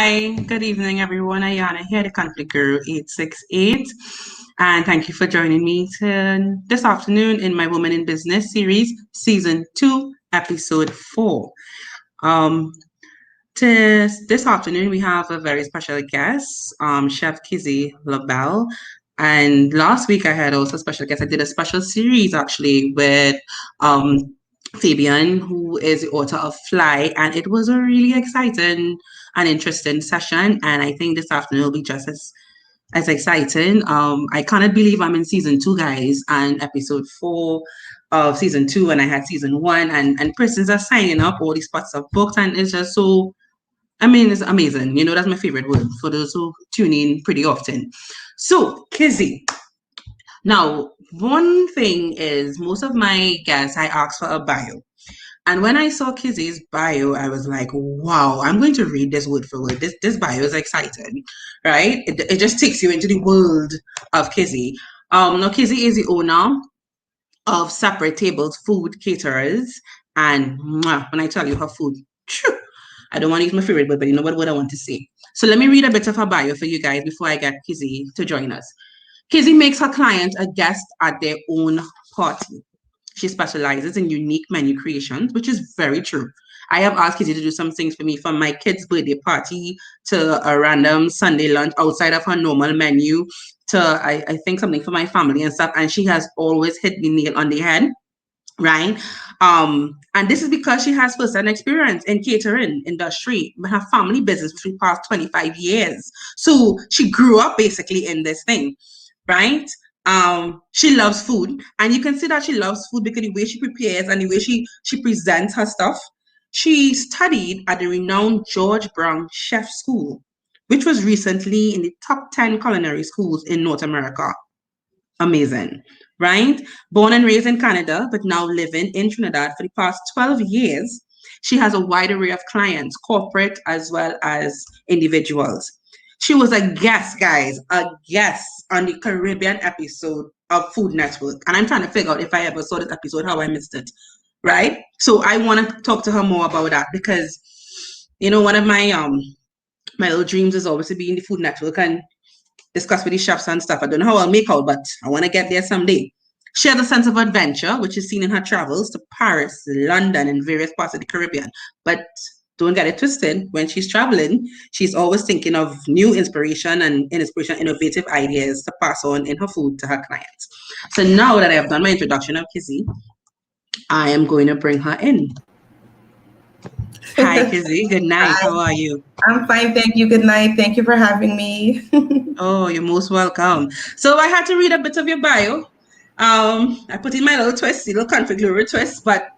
Hi, good evening, everyone. Ayana here, the Conflict Guru 868. And thank you for joining me this afternoon in my Woman in Business series, Season 2, Episode 4. Um, this afternoon, we have a very special guest, Chef Kizzy La Belle. And last week, I had also a special guest. I did a special series actually with um, Fabian, who is the author of Fly, and it was a really exciting and interesting session. And I think this afternoon will be just as exciting. I cannot believe I'm in season 2, guys, and episode 4 of season 2, and I had season 1, and persons are signing up. All these spots are booked, and it's just so. I mean, it's amazing. You know, that's my favorite word for those who tune in pretty often. So, Kizzy, now, one thing is most of my guests, I ask for a bio. And when I saw Kizzy's bio, I was like, wow, I'm going to read this word for word. This bio is exciting, right? It just takes you into the world of Kizzy. Now, Kizzy is the owner of Separate Tables Food Caterers. And when I tell you her food, phew, I don't want to use my favorite word, but you know what I want to say. So let me read a bit of her bio for you guys before I get Kizzy to join us. Kizzy makes her clients a guest at their own party. She specializes in unique menu creations, which is very true. I have asked Kizzy to do some things for me, from my kid's birthday party to a random Sunday lunch outside of her normal menu to, I think, something for my family and stuff. And she has always hit the nail on the head, right? And this is because she has first-hand experience in catering industry, her family business for the past 25 years. So she grew up basically in this thing, right? She loves food, and you can see that she loves food because the way she prepares and the way she presents her stuff. She studied at the renowned George Brown Chef School, which was recently in the top 10 culinary schools in North America. Amazing, right? Born and raised in Canada, but now living in Trinidad for the past 12 years, she has a wide array of clients, corporate as well as individuals. She was a guest, guys, a guest on the Caribbean episode of Food Network. And I'm trying to figure out if I ever saw this episode, how I missed it, right? So I want to talk to her more about that because, you know, one of my little dreams is always to be in the Food Network and discuss with the chefs and stuff. I don't know how I'll make out, but I want to get there someday. She has a sense of adventure, which is seen in her travels to Paris, London, and various parts of the Caribbean. But don't get it twisted. When she's traveling, she's always thinking of new inspiration and innovative ideas to pass on in her food to her clients. So now that I have done my introduction of Kizzy, I am going to bring her in. Hi, Kizzy. Good night. Hi. How are you? I'm fine, thank you. Good night. Thank you for having me. Oh, you're most welcome. So I had to read a bit of your bio. I put in my little twist, little configure twist, but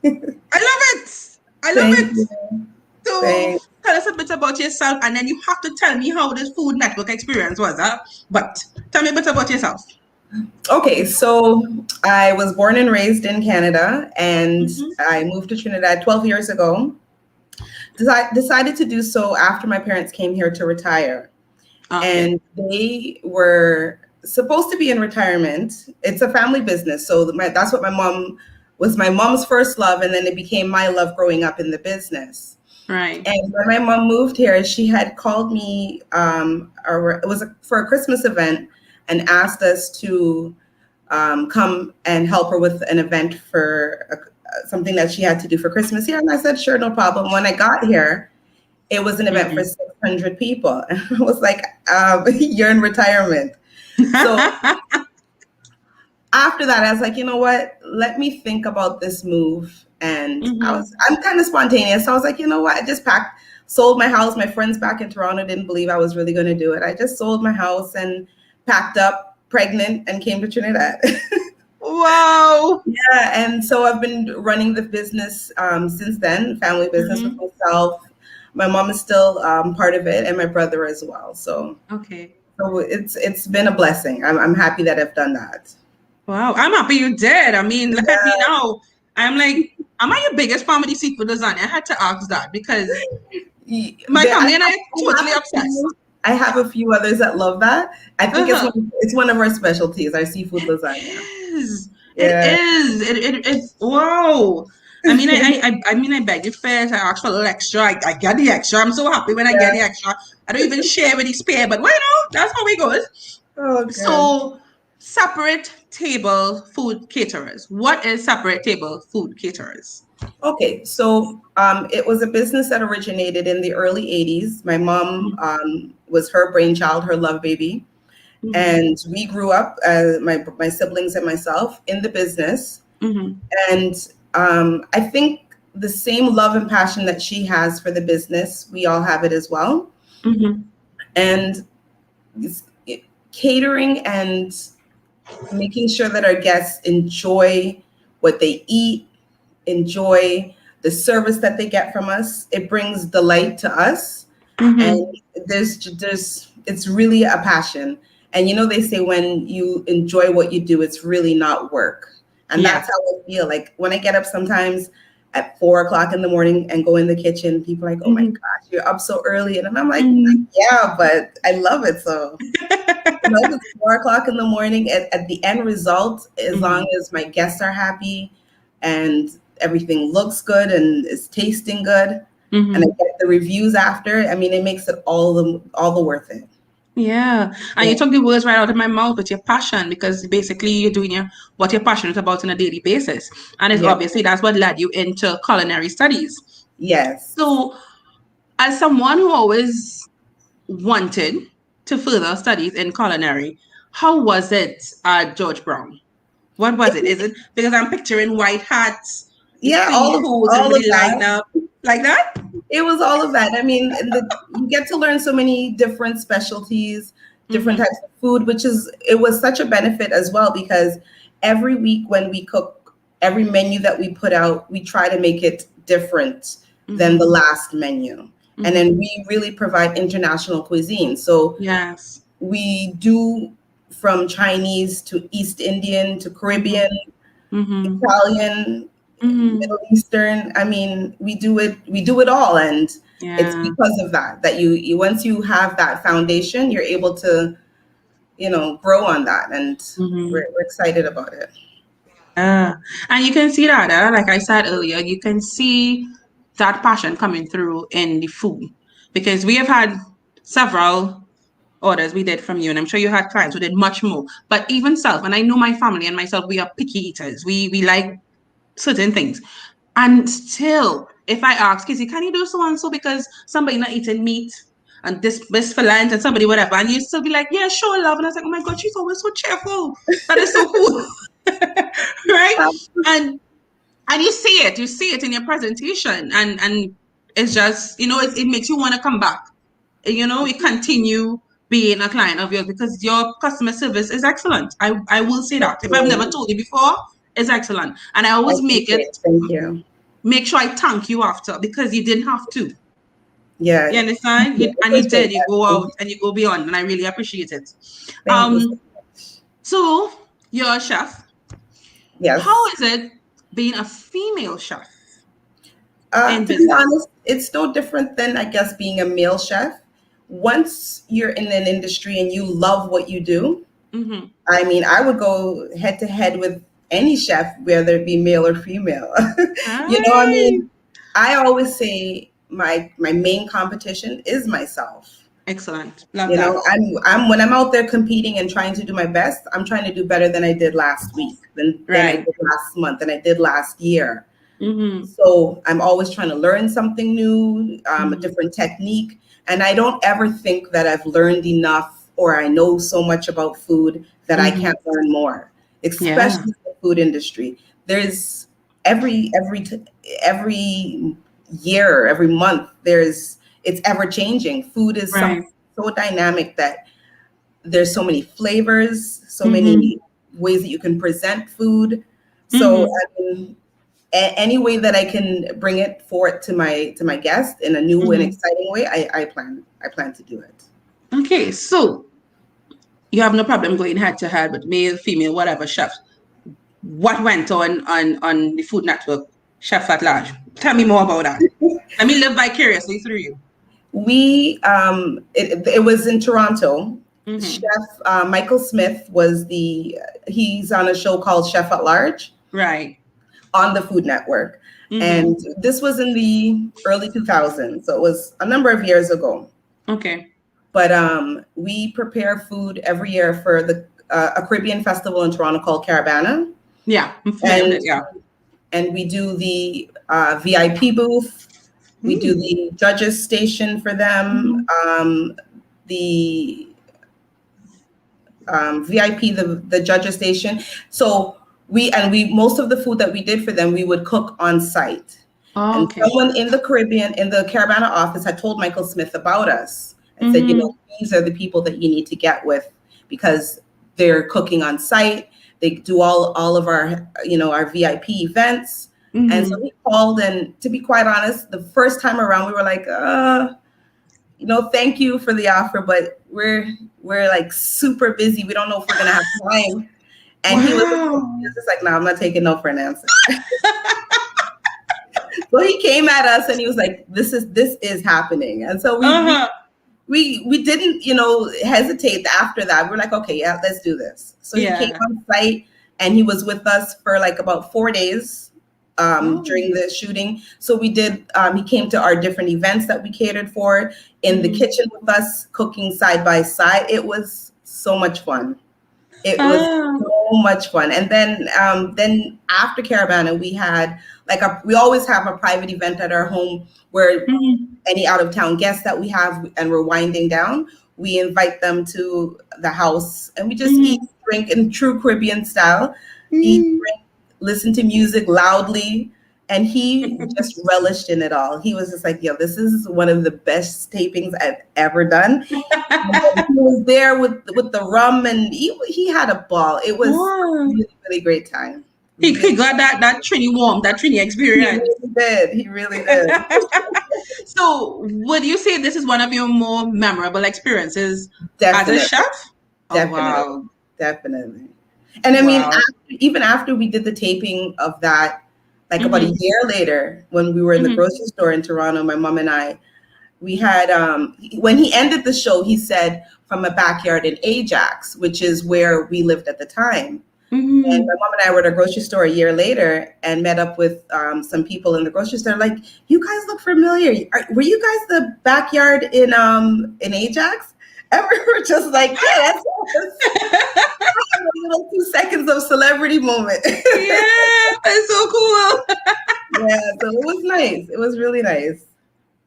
I love it. I love Thank it. you. So Thanks. tell us a bit about yourself, and then you have to tell me how this Food Network experience was. But tell me a bit about yourself. Okay, so I was born and raised in Canada, and Mm-hmm. I moved to Trinidad 12 years ago. Decided to do so after my parents came here to retire. Okay. And they were supposed to be in retirement. It's a family business, so that's what my mom was, my mom's first love, and then it became my love growing up in the business. Right. And when my mom moved here, she had called me, or it was for a Christmas event, and asked us to come and help her with an event for something that she had to do for Christmas here. And I said, sure, no problem. When I got here, it was an event for 600 people. And I was like, you're in retirement. So after that, I was like, you know what? Let me think about this move. And I'm kind of spontaneous. So I was like, you know what? I just sold my house. My friends back in Toronto didn't believe I was really going to do it. I just sold my house and packed up, pregnant, and came to Trinidad. Wow. Yeah. And so I've been running the business since then, family business with myself. My mom is still part of it, and my brother as well. So Okay. so it's been a blessing. I'm happy that I've done that. Wow. I'm happy you did. I mean, look at me now. I'm like, am I your biggest family seafood lasagna? I had to ask that because my family and I are totally obsessed. I have a few others that love that. I think it's one of our specialties, our seafood lasagna. Yes, Yeah. it is. Wow. I beg you first. I ask for a little extra. I get the extra. I'm so happy when I get Yeah. the extra. I don't even share with the spare, but why not? That's how it goes. Oh, good. So, separate table food caterers. What is separate table food caterers? Okay, so it was a business that originated in the early 80s. My mom was her brainchild, her love baby. Mm-hmm. And we grew up, my siblings and myself, in the business. Mm-hmm. And I think the same love and passion that she has for the business, we all have it as well. Mm-hmm. And catering and making sure that our guests enjoy what they eat, enjoy the service that they get from us. It brings delight to us, and Mm-hmm. there's it's really a passion. And they say when you enjoy what you do, it's really not work. And Yeah. that's how I feel. Like when I get up sometimes at 4 o'clock in the morning and go in the kitchen, people are like, "Oh my Mm-hmm. gosh, you're up so early," and I'm like, Mm-hmm. "Yeah, but I love it so." If it's 4 o'clock in the morning, at the end result, as long Mm-hmm. as my guests are happy and everything looks good and is tasting good, and I Mm-hmm. get the reviews after, I mean, it makes it all the worth it. Yeah. And Yeah. you took the words right out of my mouth with your passion because basically you're doing what you're passionate about on a daily basis. And it's Yeah. obviously that's what led you into culinary studies. Yes. So, as someone who always wanted to further studies in culinary, how was it at George Brown? What was it? Is it because I'm picturing white hats, you Yeah, see codes and all of everybody lined that. up like that? It was all of that. I mean, you get to learn so many different specialties, different Mm-hmm. types of food, it was such a benefit as well because every week when we cook, every menu that we put out, we try to make it different than the Mm-hmm. last menu. And Mm-hmm. then we really provide international cuisine. So Yes. we do from Chinese to East Indian to Mm-hmm. Caribbean, Mm-hmm. Italian, Mm-hmm. Middle Eastern. I mean, we do it all, and it's Yeah. because of that you once you have that foundation, you're able to grow on that, and Mm-hmm. we're excited about it. Yeah. And you can see that, like I said earlier, you can see that passion coming through in the food because we have had several orders we did from you, and I'm sure you had clients who did much more. But even self, and I know my family and myself, we are picky eaters. We like certain things. And still, if I ask Kizzy, can you do so and so because somebody not eating meat and this for lunch and somebody whatever, and you still be like, yeah, sure, love. And I was like, oh my God, she's always so cheerful. That is so cool. Right? And you see it in your presentation, and it's just, it makes you want to come back. We continue being a client of yours because your customer service is excellent. I will say Thank that. If I've never you. told you before, it's excellent. And I I always appreciate it. Thank you. make sure I thank you after because you didn't have to. Yeah, You understand? I And you appreciate did. You that. go out and you go beyond, and I really appreciate it. Thank you so Um, much. so you're a chef. How Yes. is it being a female chef in To be business? honest, it's no different than, I guess, being a male chef. Once you're in an industry and you love what you do, Mm-hmm. I mean, I would go head to head with any chef, whether it be male or female. I Hi. mean, I always say my main competition is myself. Excellent. Love that. I'm when I'm out there competing and trying to do my best, I'm trying to do better than I did last week, than I Right. did last month, than I did last year. Mm-hmm. So I'm always trying to learn something new, a Mm-hmm. different technique. And I don't ever think that I've learned enough or I know so much about food that I Mm-hmm. can't learn more, Yeah. especially in the food industry. There's every year, every month, it's ever changing. Food is Right. something so dynamic that there's so many flavors, so Mm-hmm. many ways that you can present food. So Mm-hmm. I mean, any way that I can bring it forward to my guest in a new and Mm-hmm. exciting way, I plan to do it. Okay, so you have no problem going head to head with male, female, whatever chefs. What went on the Food Network Chef at Large? Tell me more about that. Let me live vicariously through you. It was in Toronto. Mm-hmm. Chef Michael Smith he's on a show called Chef at Large. Right. on the Food Network. Mm-hmm. And this was in the early 2000s, so it was a number of years ago. Okay. But we prepare food every year for the a Caribbean festival in Toronto called Caravana, Yeah, I'm familiar with and it. Yeah. we do the VIP booth. We do Mm. the judges station for them. Mm-hmm. The VIP, the judges station. So we most of the food that we did for them, we would cook on site. Oh, And okay. someone in the Caribbean, in the Caravana office, had told Michael Smith about us and said, you Mm-hmm. know, these are the people that you need to get with because they're cooking on site. They do all of our, you know, our VIP events. And so Mm-hmm. he called, and to be quite honest, the first time around, we were like, you know, thank you for the offer, but we're like super busy. We don't know if we're gonna have time. And he Wow. was just like, no, I'm not taking no for an answer. So he came at us and he was like, this is happening. And so Uh-huh. we didn't, you know, hesitate after that. We're like, okay, yeah, let's do this. So he came Yeah. on site and he was with us for like about 4 days during Oh. the shooting. So we did, he came to our different events that we catered for in the Mm-hmm. kitchen with us, cooking side by side. It was so much fun. It was Ah. so much fun. And then after Caravana, we had like we always have a private event at our home where Mm-hmm. any out of town guests that we have and we're winding down, we invite them to the house and we just eat, Mm-hmm. drink in true Caribbean style, eat, Mm-hmm. drink, listen to music loudly. And he just relished in it all. He was just like, yo, this is one of the best tapings I've ever done. And then he was there with the rum and he had a ball. It was a Wow. really, really great time. He Really, got that Trini warm, that Trini he experience. really did. He really did. So, would you say this is one of your more memorable experiences as a Definitely. chef? Oh, Definitely, wow. definitely. And I mean, Wow. even after we did the taping of that, like about a Mm-hmm. year later, when we were in the Mm-hmm. grocery store in Toronto, my mom and I, we had when he ended the show, he said from a backyard in Ajax, which is where we lived at the time. And Mm-hmm. my mom and I were at a grocery store a year later and met up with some people in the grocery store. Like, you guys look familiar. Were you guys the backyard in Ajax? And we were just like, yeah, that's us. A little 2 seconds of celebrity moment. Yeah, that's so cool. Yeah, so it was nice. It was really nice.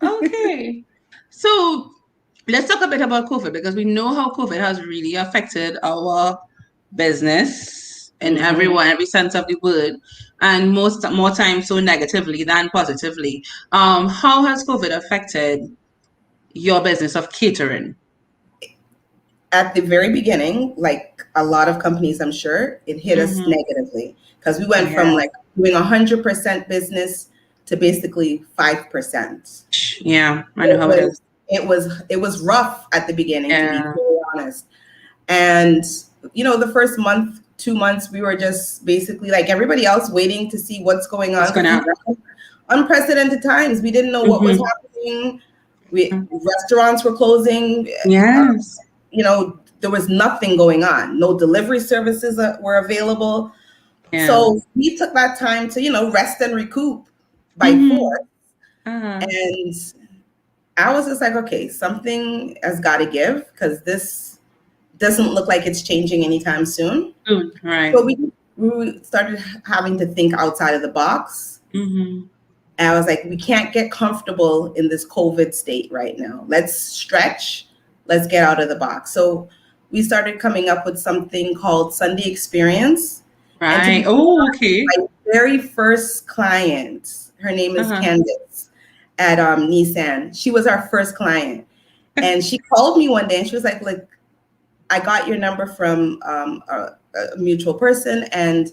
Okay. So, let's talk a bit about COVID because we know how COVID has really affected our business in Hmm. every sense of the word, and most more times so negatively than positively. How has COVID affected your business of catering? At the very beginning, like a lot of companies, I'm sure, it hit us Mm-hmm. negatively because we went from Yeah, like doing 100% business to basically 5%. yeah, I know It how it is. was it was rough at the beginning, to be Yeah, very honest. And you know, the first month, 2 months, we were just basically like everybody else waiting to see what's going what's on because gonna? these are unprecedented times. We didn't know what was Mm-hmm. happening. Restaurants were closing. Yes. You know, there was nothing going on. No delivery services were available. Yeah. So we took that time to, you know, rest and recoup by Mm-hmm. force. Uh-huh. And I was just like, okay, something has got to give because this doesn't look like it's changing anytime soon. Good. Right. So we started having to think outside of the box. Mm-hmm. And I was like, we can't get comfortable in this COVID state right now. Let's stretch. Let's get out of the box. So we started coming up with something called Sunday Experience. And to Right. be Oh, okay. my very first client, her name is Uh-huh. Candace at Nissan. She was our first client. And she called me one day and she was like, look, I got your number from a mutual person. And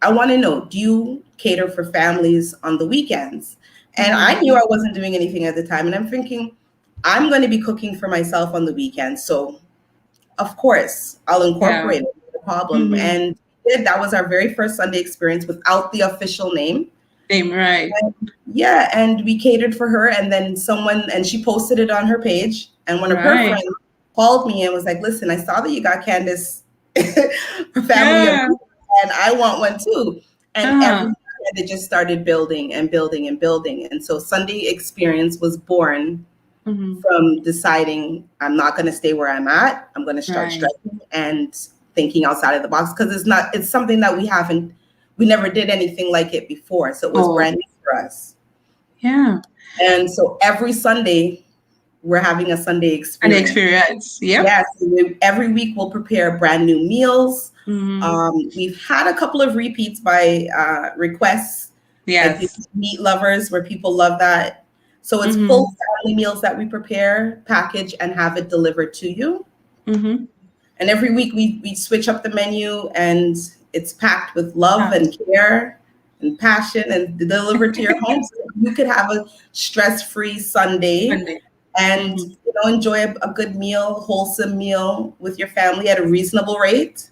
I want to know, do you cater for families on the weekends? And I Mm-hmm. knew I wasn't doing anything at the time. And I'm thinking, I'm going to be cooking for myself on the weekends. So, of course, I'll Yeah. incorporate it. No problem. Mm-hmm. And that was our very first Sunday experience without the official name. Same. Right. And yeah, and we catered for her. And then and she posted it on her page. And one of her Right. friends called me and was like, listen, I saw that you got Candace her family of Yeah. and I want one too. And every Uh-huh. And it just started building and building and building. And so Sunday Experience was born Mm-hmm. from deciding I'm not going to stay where I'm at. I'm going to start Right. stretching and thinking outside of the box, because it's something that we never did anything like it before. So it was Oh, brand new for us. yeah. And so every Sunday, we're having a Sunday And the experience. experience. Yep. Yes, every week we'll prepare brand new meals. Mm-hmm. We've had a couple of repeats by requests, like the Yes. meat lovers, where people love that. So it's Mm-hmm. full family meals that we prepare, package, and have it delivered to you. Mm-hmm. And every week we switch up the menu, and it's packed with love and care and passion and delivered to your home. So you could have a stress-free Sunday Sunday. and Mm-hmm. enjoy a good meal, wholesome meal with your family at a reasonable rate.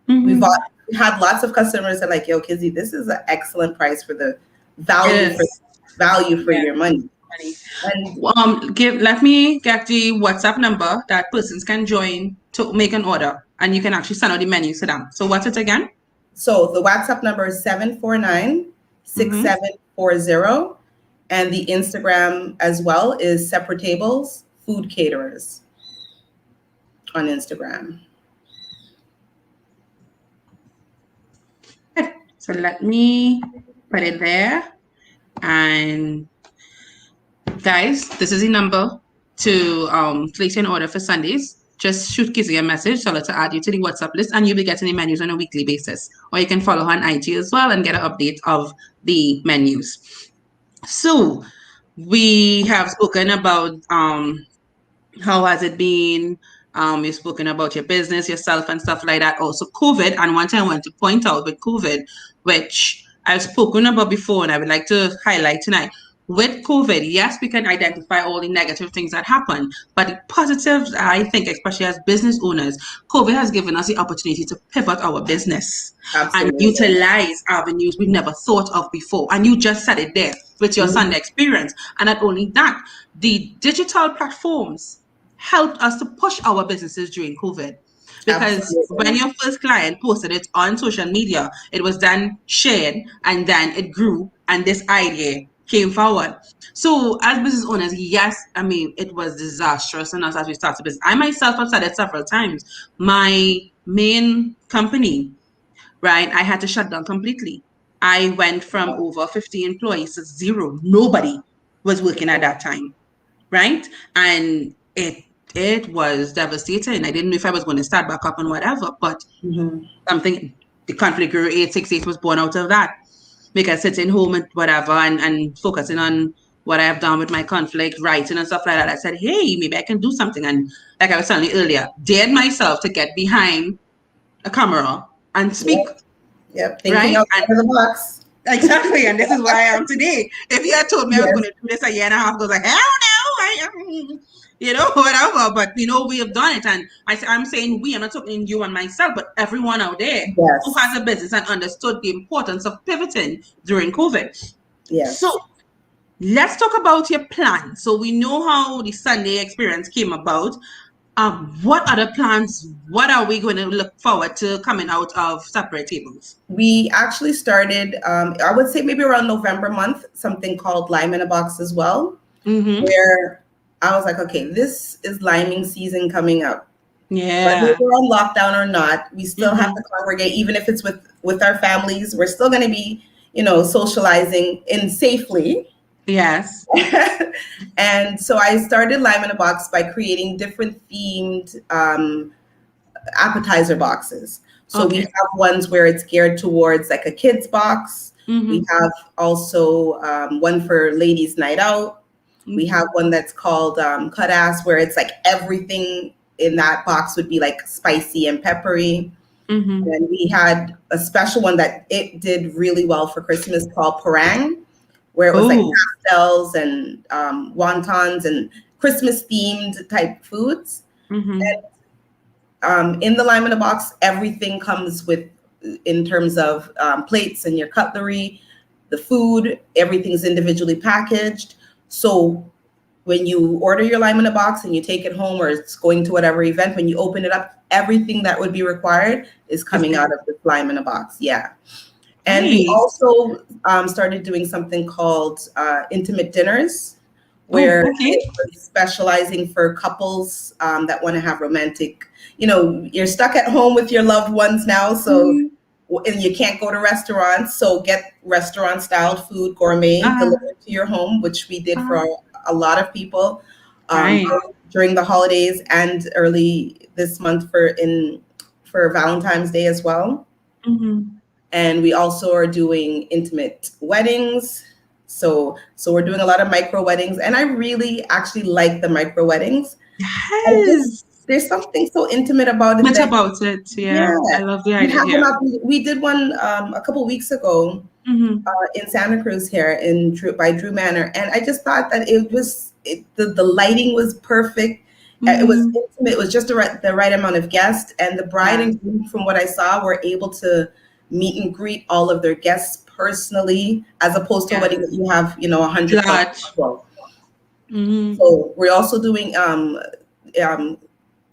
We've Mm-hmm. had lots of customers that are like, "Yo, Kizzy, this is an excellent price for the It value for is. value for Yeah. your money." Funny. And Let me get the WhatsApp number that persons can join to make an order, and you can actually send out the menus to them. So what's it again? so the WhatsApp number is 749 six Mm-hmm. seven four zero, and the Instagram as well is Separate Tables Food Caterers on Instagram. So let me put it there. And guys, this is the number to place an order for Sundays. Just shoot Kizzy a message, tell her to add you to the WhatsApp list, and you'll be getting the menus on a weekly basis. Or you can follow her on IG as well and get an update of the menus. So we have spoken about how has it been? You've spoken about your business, yourself, and stuff like that. Also, COVID. And one thing I want to point out with COVID, which I've spoken about before, and I would like to highlight tonight. With COVID, yes, we can identify all the negative things that happen, but the positives, I think, especially as business owners, COVID has given us the opportunity to pivot our business and Absolutely. utilize avenues we never thought of before. And you just said it there with your Mhm. Sunday experience. And not only that, the digital platforms helped us to push our businesses during COVID. Because when Absolutely. your first client posted it on social media, it was then shared and then it grew and this idea came forward. So as business owners, yes, I mean, it was disastrous on us as we started business. I myself have said it several times. My main company, right, I had to shut down completely. I went from over 50 employees to zero. Nobody was working at that time, right? And it was devastating. I didn't know if I was going to start back up and whatever, but Mhm. something the conflict Guru 868 was born out of that. Because sitting home and whatever and focusing on what I have done with my conflict, writing and stuff like that. I said, hey, maybe I can do something. And like I was telling you earlier, dared myself to get behind a camera and speak, Yep. Yep. Thinking right? outside And of the box. exactly, and this is where I am today. If you had told me I was going Yes. to do this a year and a half ago, I was like, hell no, I am, whatever. But we have done it, and I'm saying we. I'm not talking you and myself, but everyone out there who Yes. has a business and understood the importance of pivoting during COVID. So Yes. let's talk about your plan. So we know how the Sunday experience came about. What other plans? What are we going to look forward to coming out of Separate Tables? We actually started, I would say maybe around November month, something called Lime in a Box as well, Mm-hmm. where I was like, okay, this is liming season coming up. Whether Yeah. we're on lockdown or not, we still have Mm-hmm. to congregate, even if it's with our families. We're still going to be, socializing in safely. Yes. And so I started Lime in a Box by creating different themed appetizer boxes. So we Okay. have ones where it's geared towards like a kids box. We Mm-hmm. have also one for ladies' night out. We Mm-hmm. have one that's called cut ass, where it's like everything in that box would be like spicy and peppery. Mm-hmm. And we had a special one that it did really well for Christmas called parang, where it was like Oh. pastels and wontons and Christmas themed type foods. Mm-hmm. In the Lime in a Box, everything comes with, in terms of plates and your cutlery, the food, everything's individually packaged. So when you order your Lime in a Box and you take it home, or it's going to whatever event, when you open it up, everything that would be required is It's coming there. out of this Lime in a Box. Yeah. And we Nice. also started doing something called intimate dinners, Oh, where okay. it was specializing for couples that want to have romantic. You know, you're stuck at home with your loved ones now, so Mm, and you can't go to restaurants. So get restaurant style food, gourmet, uh, delivered to your home, which we did for uh, a lot of people um, right. during the holidays and early this month for Valentine's Day as well. Mm-hmm. And we also are doing intimate weddings. So we're doing a lot of micro weddings, and I really actually like the micro weddings. I just Yes. there's something so intimate about it Much that about it. yeah, Yeah. I love the you idea have an here. we did one a couple weeks ago Mm-hmm. in Santa Cruz here in by Drew Manor, and I just thought that the lighting was perfect. It was Mm-hmm. intimate. It was just the right amount of guests, and the bride Yeah. and groom, from what I saw, were able to meet and greet all of their guests personally, as opposed to a wedding that Yes. you have, 100 plus Large. people. Mm-hmm. So we're also doing um,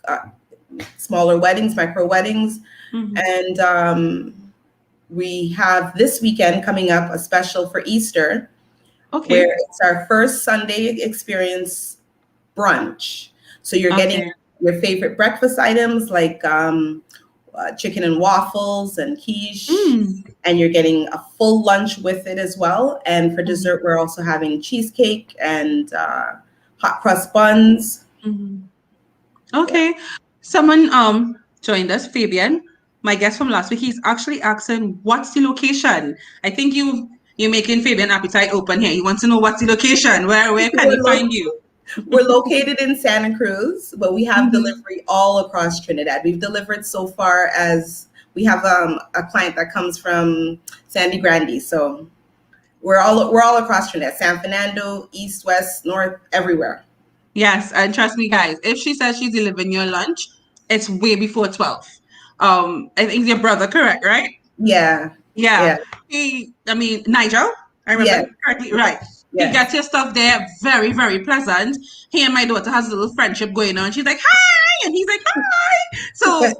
uh, smaller weddings, micro weddings, Mm-hmm. and we have this weekend coming up a special for Easter where Okay. it's our first Sunday experience brunch. So you're getting Okay. your favorite breakfast items like chicken and waffles and quiche, Mm. and you're getting a full lunch with it as well. And for Mm-hmm. dessert, we're also having cheesecake and hot cross buns. Mm-hmm. Yeah. Okay. Someone joined us, Fabian, my guest from last week. He's actually asking what's the location. I think you're making Fabian appetite open here. He wants to know what's the location. Where can We're, he lo- find you? we're located in Santa Cruz, but we have Mm-hmm. delivery all across Trinidad. We've delivered so far as we have a client that comes from Sandy Grande. So we're all across Trinidad, San Fernando, east, west, north, everywhere. Yes, and trust me, guys, if she says she's delivering your lunch, it's way before 12. I think your brother, correct, right? Yeah, Yeah. yeah, I mean, Nigel, I remember yes, correctly, yes, right. He yes. gets your stuff there very, very pleasant. He and my daughter has a little friendship going on. She's like, hi, and he's like, hi. So,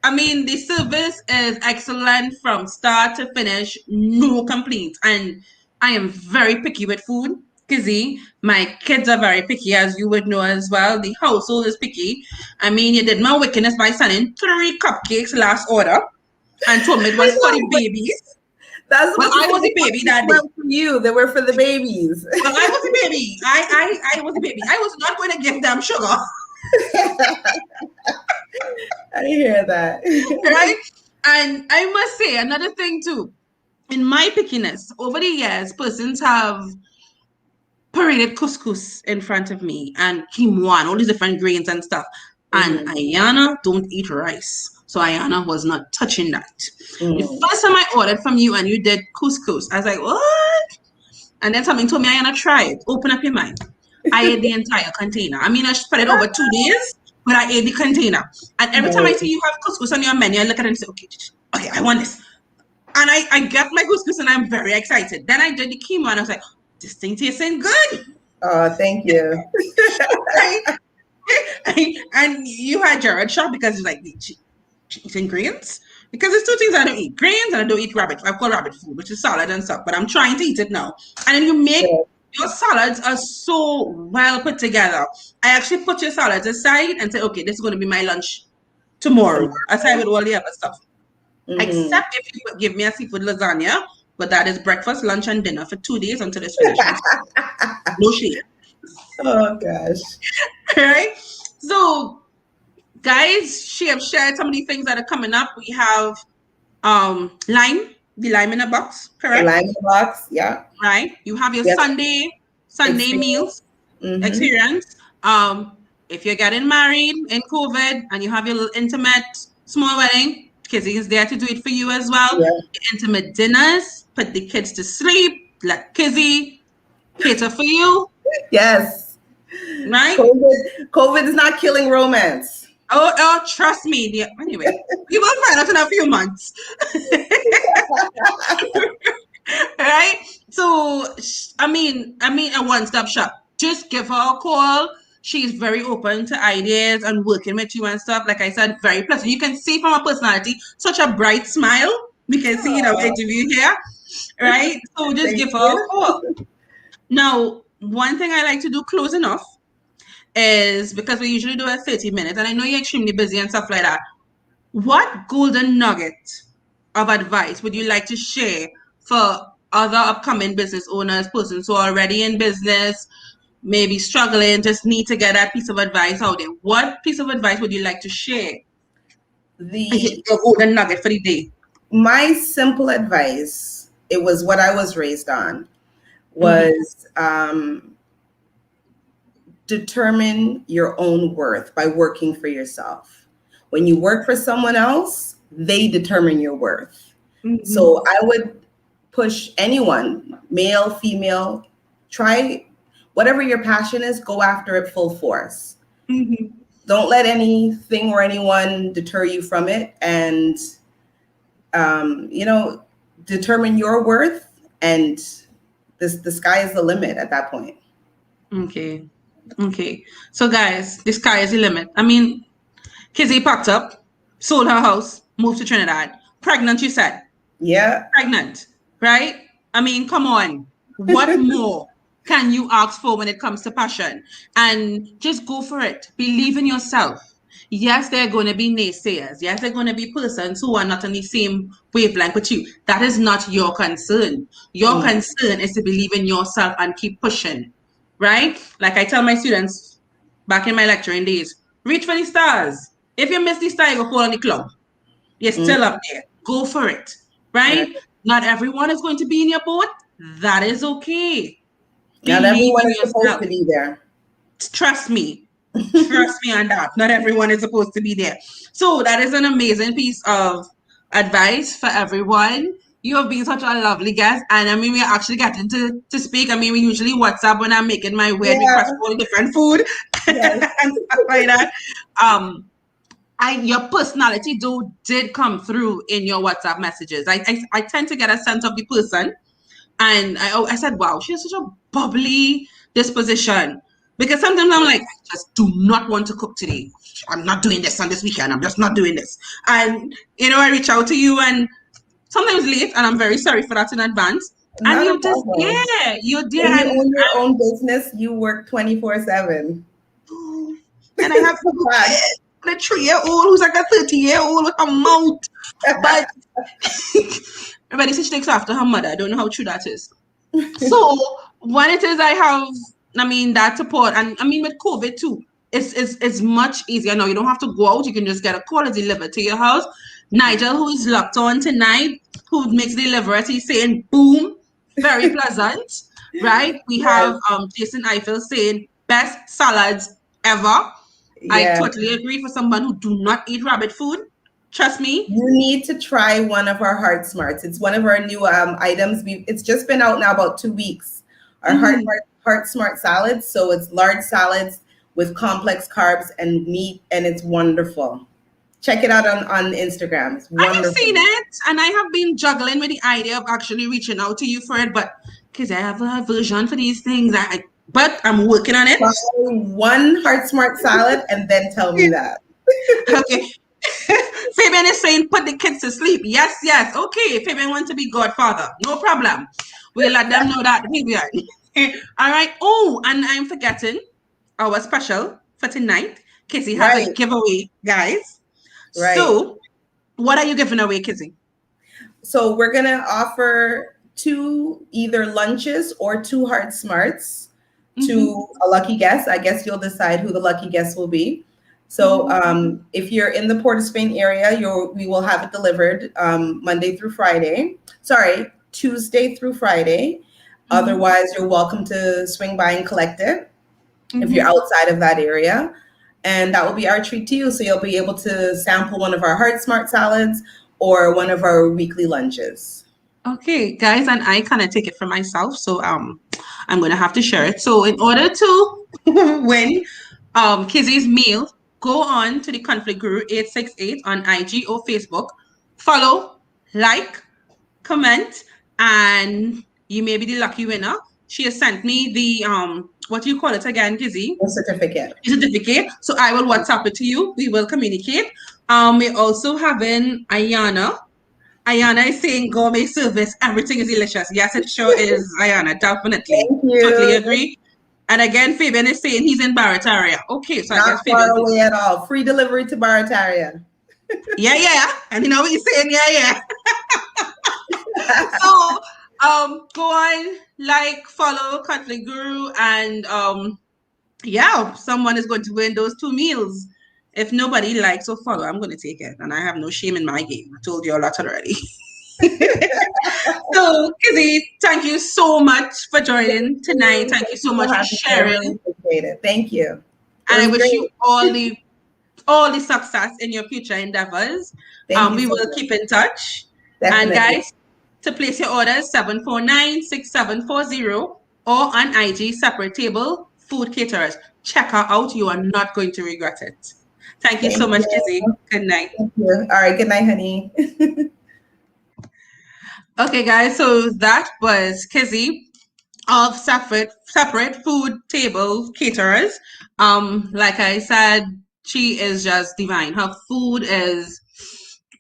I mean, the service is excellent from start to finish, no complaints. And I am very picky with food. Kizzy, my kids are very picky, as you would know as well. The household is picky. I mean, you did my wickedness by sending 3 cupcakes last order and told me it I was for the know, but babies. that's Well, supposed to I say was the a baby cupcakes that day. weren't for you; they were for the babies. Well, I was a baby. I was a baby. I was not going to give them sugar, I hear that. right? And I must say another thing too. In my pickiness, over the years, persons have paraded couscous in front of me and quinoa and all these different grains and stuff. And Mhm, Ayana don't eat rice. So Ayana was not touching that. The mhm. first time I ordered from you and you did couscous, I was like, what? And then something told me, Ayana, try it. Open up your mind. I ate the entire container. I mean, I spread it over 2 days, but I ate the container. And every time I see Nice. you have couscous on your menu, I look at it and say, okay, okay, I want this. And I get my couscous and I'm very excited. Then I did the quinoa and I was like, this thing tasting good. Oh, thank you. Right? And you had Jared shocked because he's like, she eating grains? Because there's two things I don't eat. Grains and I don't eat rabbit. I call rabbit food, which is salad and stuff. But I'm trying to eat it now. And then you make Yeah, your salads are so well put together. I actually put your salads aside and say, okay, this is going to be my lunch tomorrow, aside with all the other stuff. mm-hmm. Except if you would give me a seafood lasagna, but that is breakfast, lunch, and dinner for 2 days until it's finished. No shade. Oh gosh. Right? So, guys, she have shared some of the things that are coming up. We have lime, the lime in a box, The correct? lime box, yeah. Right? You have your Yes, Sunday meals experience. Mm-hmm. experience. If you're getting married in COVID and you have your little intimate small wedding, Kizzy is there to do it for you as well. Yeah. Your intimate dinners, put the kids to sleep, let Kizzy cater for you, Yes. right? COVID is not killing romance. Oh, trust me. Anyway, we will find out in a few months. Right? So, I mean, a one-stop shop. Just give her a call. She's very open to ideas and working with you and stuff. Like I said, very pleasant. You can see from her personality, such a bright smile. We can see in our Oh, interview here, right? So just thank give her a you. call. Now, one thing I like to do closing off is because we usually do a 30 minutes, and I know you're extremely busy and stuff like that. What golden nugget of advice would you like to share for other upcoming business owners, persons who are already in business, maybe struggling, just need to get that piece of advice out there? What piece of advice would you like to share? The Your golden nugget for the day. My simple advice, it was what I was raised on, Mm-hmm. was determine your own worth by working for yourself. When you work for someone else, they determine your worth. Mm-hmm. So I would push anyone, male, female, try whatever your passion is, go after it full force. Mm-hmm. Don't let anything or anyone deter you from it. And, you know, determine your worth, and the sky is the limit at that point. Okay. Okay. So guys, the sky is the limit. I mean, Kizzy packed up, sold her house, moved to Trinidad. Pregnant, you said. Yeah. Pregnant, right? I mean, come on. What more can you ask for when it comes to passion? And just go for it. Believe in yourself. Yes, there are going to be naysayers. Yes, there are going to be persons who are not on the same wavelength with you. That is not your concern. Your Mhm. concern is to believe in yourself and keep pushing, right? Like I tell my students back in my lecturing days, reach for the stars. If you miss the star, you go fall on the cloud. You're still Mhm. up there. Go for it. Right. Right? Not everyone is going to be in your boat. That is okay. Not Believe everyone in is supposed yourself. to be there. Trust me. Trust me on that. Not everyone is supposed to be there. So that is an amazing piece of advice for everyone. You have been such a lovely guest. And I mean, we're actually getting to speak. I mean, we usually WhatsApp when I'm making my weird request Yeah. for different food Yes. and stuff like that. Um, your personality though did come through in your WhatsApp messages. I tend to get a sense of the person, and I said, wow, she has such a bubbly disposition. Because sometimes I'm like, I just do not want to cook today. I'm not doing this on this weekend. I'm just not doing this. And I reach out to you, and sometimes late, and I'm very sorry for that in advance. And Not a problem. you're there, When you and own your own business, you work 24/7. and I have two kids, a 3-year-old who's like a 30-year-old with a mouth. But everybody says she takes after her mother. I don't know how true that is. So when it is I have, I mean, that support, and I mean with COVID too, it's much easier now. You don't have to go out. You can just get a call delivered to your house. Nigel, who is locked on tonight, who makes delivery, he's saying boom, very pleasant, right? We have Yes. Jason Eiffel saying best salads ever. I Yeah. totally agree for someone who do not eat rabbit food. Trust me. You need to try one of our Heart Smarts. It's one of our new items. It's just been out now about 2 weeks. Our Mhm. Heart Smart salads. So it's large salads with complex carbs and meat, and it's wonderful. Check it out on Instagram. It's I have seen wonderful. it, and I have been juggling with the idea of actually reaching out to you for it, but because I have a version for these things, but I'm working on it. Try one Heart Smart salad and then tell me that. Okay. Fabian is saying put the kids to sleep. Yes, yes. Okay. Fabian wants to be godfather. No problem. We'll let them know that, Fabian. All right. Oh, and I'm forgetting our special for tonight. Kizzy has a Right, giveaway, guys. right. So, what are you giving away, Kizzy? So we're gonna offer two either lunches or two Heart Smarts Mm-hmm. to a lucky guest. I guess you'll decide who the lucky guest will be. So Mm-hmm. if you're in the Port of Spain area, we will have it delivered Monday through Friday. Sorry, Tuesday through Friday. Mm-hmm. Otherwise, you're welcome to swing by and collect it if you're Mm-hmm. outside of that area. And that will be our treat to you. So you'll be able to sample one of our Heart Smart salads or one of our weekly lunches. Okay, guys, and I kind of take it for myself, so I'm gonna have to share it. So in order to win Kizzy's meal, go on to the Conflict Guru 868 on IG or Facebook, follow, like, comment, and you may be the lucky winner. She has sent me the what do you call it again, Kizzy? A certificate. The certificate. So I will WhatsApp it to you. We will communicate. We're also having Ayana Ayana is saying gourmet service, everything is delicious. Yes, it sure is, Ayana, definitely. Thank Totally you. agree. And again, Fabian is saying he's in Barataria. Okay, so I Not guess far Fabian, away at all. Free delivery to Barataria. yeah, yeah. And you know what he's saying, yeah, yeah. So go on, like, follow Conflict Guru, and yeah, someone is going to win those 2 meals. If nobody likes or follow, I'm going to take it. And I have no shame in my game. I told you all that already. So, Kizzy, thank you so much for joining tonight. Thank you Thank so you much for for having me. I sharing. really appreciate it. Thank you. It And I was wish great. you all the success in your future endeavors. Thank you We so will much. keep in touch. And Definitely. guys, to place your orders, 749-6740 or on IG, Separate Table Food Caterers. Check her out. You are not going to regret it. Thank you so Thank much, Kizzy. you. Good night. Thank you. All right. Good night, honey. Okay, guys, so that was Kizzy of separate food table caterers. Like I said, she is just divine. Her food is,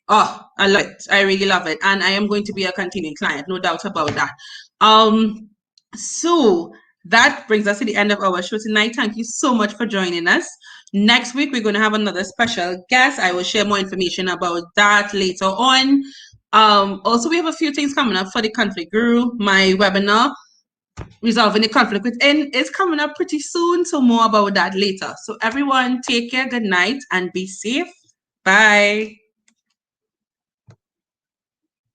oh, I love it. I really love it, and I am going to be a continuing client, no doubt about that. So that brings us to the end of our show tonight. Thank you so much for joining us. Next week we're going to have another special guest. I will share more information about that later on. Also, we have a few things coming up for the Conflict Guru. My webinar resolving the conflict within is coming up pretty soon. So more about that later. So everyone, take care, good night, and be safe. Bye.